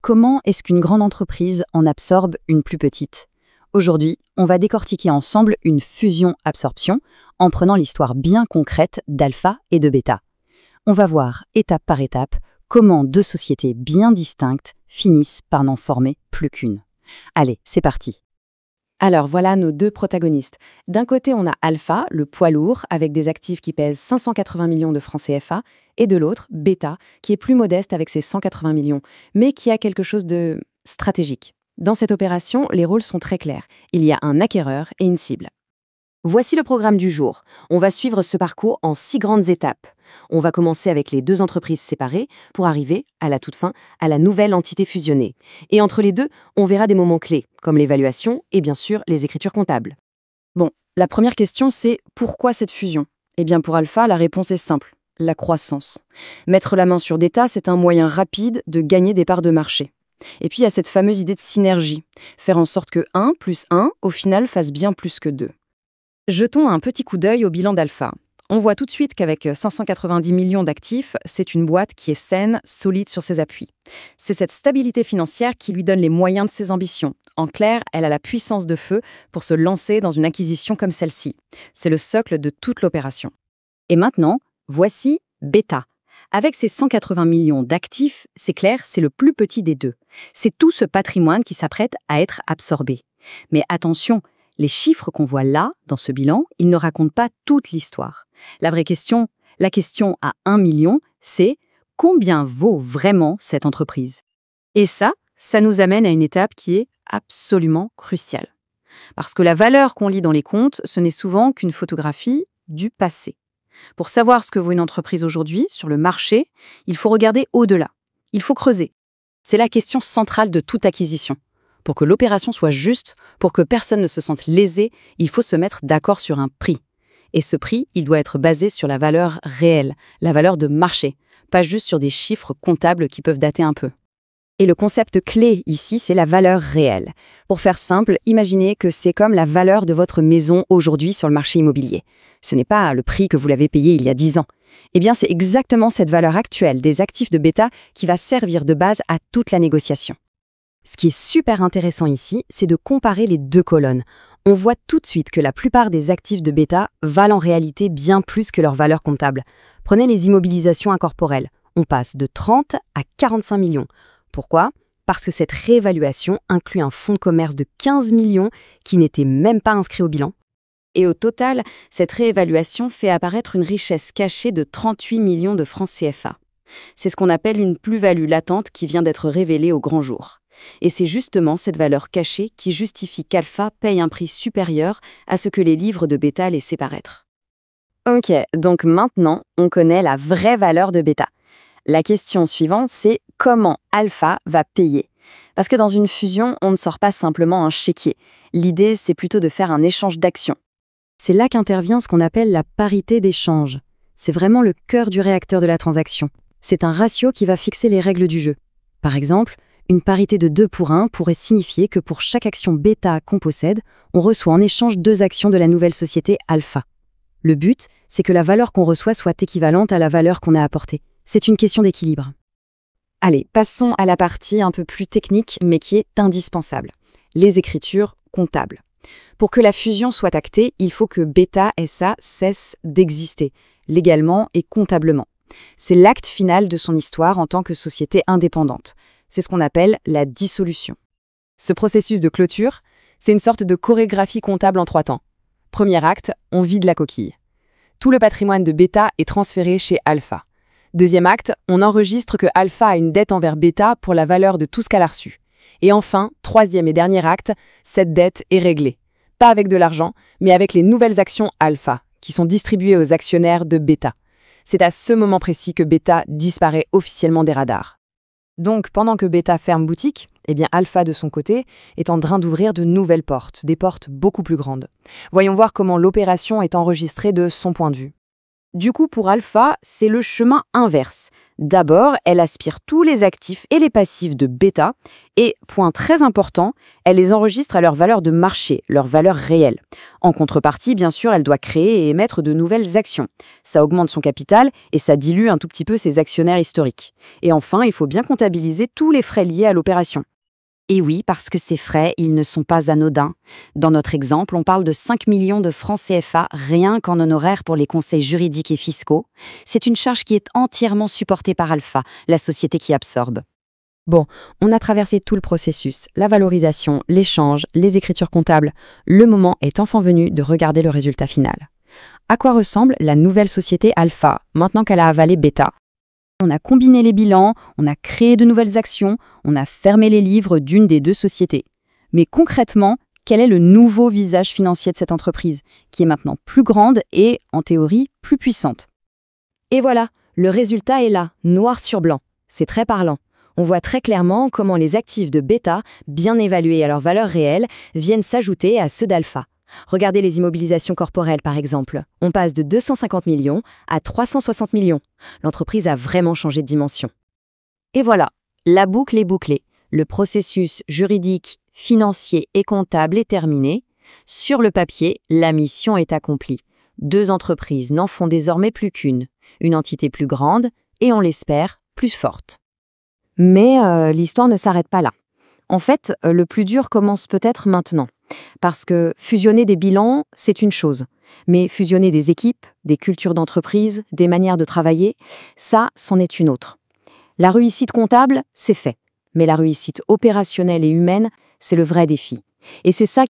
comment est-ce qu'une grande entreprise en absorbe une plus petite? Aujourd'hui, on va décortiquer ensemble une fusion-absorption en prenant l'histoire bien concrète d'Alpha et de Beta. On va voir étape par étape comment deux sociétés bien distinctes finissent par n'en former plus qu'une. Allez, c'est parti. Alors voilà nos deux protagonistes. D'un côté, on a Alpha, le poids lourd, avec des actifs qui pèsent 580 millions de francs CFA, et de l'autre, Beta, qui est plus modeste avec ses 180 millions, mais qui a quelque chose de stratégique. Dans cette opération, les rôles sont très clairs. Il y a un acquéreur et une cible. Voici le programme du jour. On va suivre ce parcours en 6 grandes étapes. On va commencer avec les deux entreprises séparées pour arriver, à la toute fin, à la nouvelle entité fusionnée. Et entre les deux, on verra des moments clés, comme l'évaluation et bien sûr les écritures comptables. Bon, la première question c'est pourquoi cette fusion? Eh bien pour Alpha, la réponse est simple, la croissance. Mettre la main sur Data, c'est un moyen rapide de gagner des parts de marché. Et puis il y a cette fameuse idée de synergie, faire en sorte que 1 plus 1, au final, fasse bien plus que 2. Jetons un petit coup d'œil au bilan d'Alpha. On voit tout de suite qu'avec 590 millions d'actifs, c'est une boîte qui est saine, solide sur ses appuis. C'est cette stabilité financière qui lui donne les moyens de ses ambitions. En clair, elle a la puissance de feu pour se lancer dans une acquisition comme celle-ci. C'est le socle de toute l'opération. Et maintenant, voici Beta. Avec ses 180 millions d'actifs, c'est clair, c'est le plus petit des deux. C'est tout ce patrimoine qui s'apprête à être absorbé. Mais attention, les chiffres qu'on voit là, dans ce bilan, ils ne racontent pas toute l'histoire. La question à 1 million, c'est combien vaut vraiment cette entreprise? Et ça nous amène à une étape qui est absolument cruciale. Parce que la valeur qu'on lit dans les comptes, ce n'est souvent qu'une photographie du passé. Pour savoir ce que vaut une entreprise aujourd'hui sur le marché, il faut regarder au-delà. Il faut creuser. C'est la question centrale de toute acquisition. Pour que l'opération soit juste, pour que personne ne se sente lésé, il faut se mettre d'accord sur un prix. Et ce prix, il doit être basé sur la valeur réelle, la valeur de marché, pas juste sur des chiffres comptables qui peuvent dater un peu. Et le concept clé ici, c'est la valeur réelle. Pour faire simple, imaginez que c'est comme la valeur de votre maison aujourd'hui sur le marché immobilier. Ce n'est pas le prix que vous l'avez payé il y a 10 ans. Eh bien, c'est exactement cette valeur actuelle des actifs de Beta qui va servir de base à toute la négociation. Ce qui est super intéressant ici, c'est de comparer les deux colonnes. On voit tout de suite que la plupart des actifs de Beta valent en réalité bien plus que leur valeur comptable. Prenez les immobilisations incorporelles. On passe de 30 à 45 millions. Pourquoi? Parce que cette réévaluation inclut un fonds de commerce de 15 millions qui n'était même pas inscrit au bilan. Et au total, cette réévaluation fait apparaître une richesse cachée de 38 millions de francs CFA. C'est ce qu'on appelle une plus-value latente qui vient d'être révélée au grand jour. Et c'est justement cette valeur cachée qui justifie qu'Alpha paye un prix supérieur à ce que les livres de Beta laissaient paraître. Ok, donc maintenant, on connaît la vraie valeur de Beta. La question suivante, c'est comment Alpha va payer? Parce que dans une fusion, on ne sort pas simplement un chéquier. L'idée, c'est plutôt de faire un échange d'actions. C'est là qu'intervient ce qu'on appelle la parité d'échange. C'est vraiment le cœur du réacteur de la transaction. C'est un ratio qui va fixer les règles du jeu. Par exemple, une parité de 2 pour 1 pourrait signifier que pour chaque action Beta qu'on possède, on reçoit en échange 2 actions de la nouvelle société Alpha. Le but, c'est que la valeur qu'on reçoit soit équivalente à la valeur qu'on a apportée. C'est une question d'équilibre. Allez, passons à la partie un peu plus technique, mais qui est indispensable. Les écritures comptables. Pour que la fusion soit actée, il faut que Beta SA cesse d'exister, légalement et comptablement. C'est l'acte final de son histoire en tant que société indépendante. C'est ce qu'on appelle la dissolution. Ce processus de clôture, c'est une sorte de chorégraphie comptable en 3 temps. Premier acte, on vide la coquille. Tout le patrimoine de Beta est transféré chez Alpha. Deuxième acte, on enregistre que Alpha a une dette envers Beta pour la valeur de tout ce qu'elle a reçu. Et enfin, troisième et dernier acte, cette dette est réglée. Pas avec de l'argent, mais avec les nouvelles actions Alpha, qui sont distribuées aux actionnaires de Beta. C'est à ce moment précis que Beta disparaît officiellement des radars. Donc, pendant que Beta ferme boutique, eh bien Alpha, de son côté, est en train d'ouvrir de nouvelles portes, des portes beaucoup plus grandes. Voyons voir comment l'opération est enregistrée de son point de vue. Du coup, pour Alpha, c'est le chemin inverse. D'abord, elle aspire tous les actifs et les passifs de bêta, et, point très important, elle les enregistre à leur valeur de marché, leur valeur réelle. En contrepartie, bien sûr, elle doit créer et émettre de nouvelles actions. Ça augmente son capital et ça dilue un tout petit peu ses actionnaires historiques. Et enfin, il faut bien comptabiliser tous les frais liés à l'opération. Et oui, parce que ces frais, ils ne sont pas anodins. Dans notre exemple, on parle de 5 millions de francs CFA rien qu'en honoraires pour les conseils juridiques et fiscaux. C'est une charge qui est entièrement supportée par Alpha, la société qui absorbe. Bon, on a traversé tout le processus, la valorisation, l'échange, les écritures comptables. Le moment est enfin venu de regarder le résultat final. À quoi ressemble la nouvelle société Alpha, maintenant qu'elle a avalé Beta? On a combiné les bilans, on a créé de nouvelles actions, on a fermé les livres d'une des deux sociétés. Mais concrètement, quel est le nouveau visage financier de cette entreprise, qui est maintenant plus grande et, en théorie, plus puissante? Et voilà, le résultat est là, noir sur blanc. C'est très parlant. On voit très clairement comment les actifs de Beta, bien évalués à leur valeur réelle, viennent s'ajouter à ceux d'Alpha. Regardez les immobilisations corporelles par exemple. On passe de 250 millions à 360 millions. L'entreprise a vraiment changé de dimension. Et voilà, la boucle est bouclée. Le processus juridique, financier et comptable est terminé. Sur le papier, la mission est accomplie. Deux entreprises n'en font désormais plus qu'une. Une entité plus grande et, on l'espère, plus forte. Mais l'histoire ne s'arrête pas là. En fait, le plus dur commence peut-être maintenant. Parce que fusionner des bilans, c'est une chose. Mais fusionner des équipes, des cultures d'entreprise, des manières de travailler, ça, c'en est une autre. La réussite comptable, c'est fait. Mais la réussite opérationnelle et humaine, c'est le vrai défi. Et c'est ça